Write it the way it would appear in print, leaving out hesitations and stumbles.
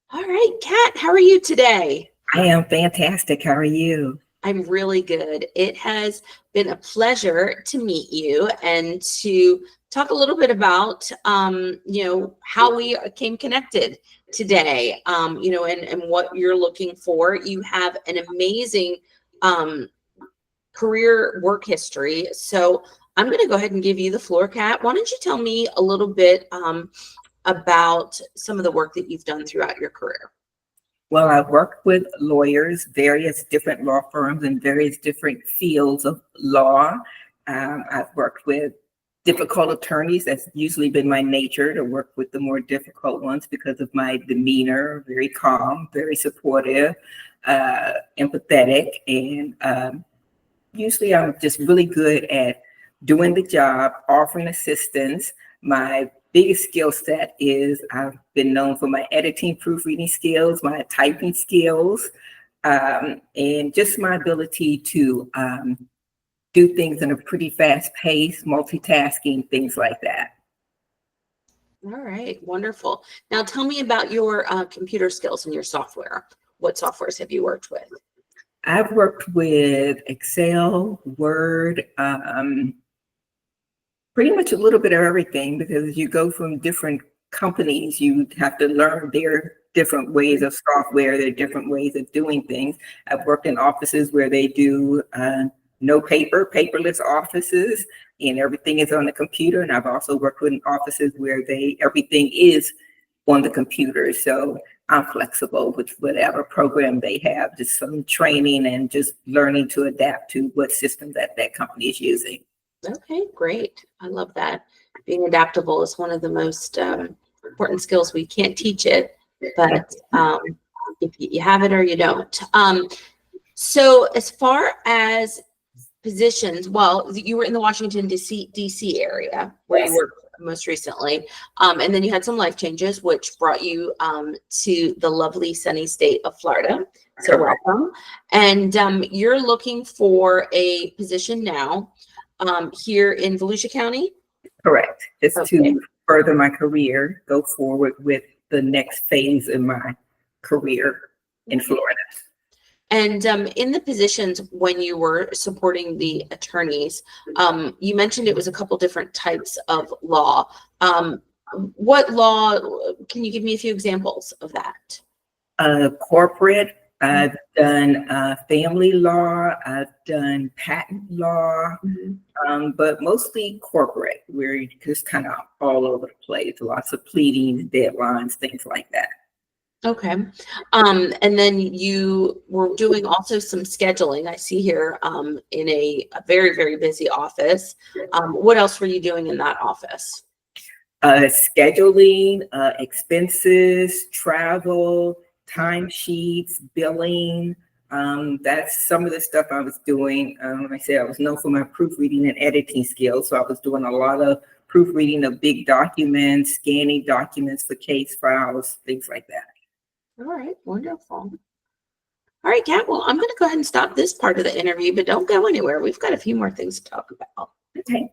All right, Kat, how are you today? I am fantastic. How are you? I'm really good. It has been a pleasure to meet you and to talk a little bit about, how we came connected today, and what you're looking for. You have an amazing um, career work history. So I'm going to go ahead and give you the floor, Kat. Why don't you tell me a little bit about some of the work that you've done throughout your career? Well, I've worked with lawyers, various different law firms in various different fields of law. I've worked with difficult attorneys. That's usually been my nature to work with the more difficult ones because of my demeanor, very calm, very supportive, empathetic, and usually I'm just really good at doing the job, offering assistance. My biggest skill set is I've been known for my editing, proofreading skills, my typing skills, and just my ability to do things in a pretty fast pace, multitasking, things like that. All right, wonderful. Now tell me about your computer skills and your software. What softwares have you worked with? I've worked with Excel, Word, pretty much a little bit of everything, because as you go from different companies, you have to learn their different ways of software, their different ways of doing things. I've worked in offices where they do no paper, paperless offices, and everything is on the computer. And I've also worked in offices where everything is on the computer. So I'm flexible with whatever program they have, just some training and just learning to adapt to what system that company is using. Okay, great. I love that. Being adaptable is one of the most important skills. We can't teach it, but if you have it or you don't. So as far as positions, well, you were in the Washington, D.C. area where you Yes. worked most recently. And then you had some life changes, which brought you to the lovely sunny state of Florida. So Correct. welcome. And you're looking for a position now here in Volusia County. Correct. Just Okay. to further my career, go forward with the next phase in my career in Florida. And in the positions when you were supporting the attorneys, you mentioned it was a couple different types of law. What law, can you give me a few examples of that? Corporate, I've done family law, I've done patent law, but mostly corporate, where you're just kind of all over the place, lots of pleadings, deadlines, things like that. Okay. And then you were doing also some scheduling, I see here, in a very, very busy office. What else were you doing in that office? Scheduling, expenses, travel, timesheets, billing. That's some of the stuff I was doing. Like I said, I was known for my proofreading and editing skills. So I was doing a lot of proofreading of big documents, scanning documents for case files, things like that. All right, wonderful. All right, Kat, well, I'm going to go ahead and stop this part of the interview, but don't go anywhere. We've got a few more things to talk about. Okay.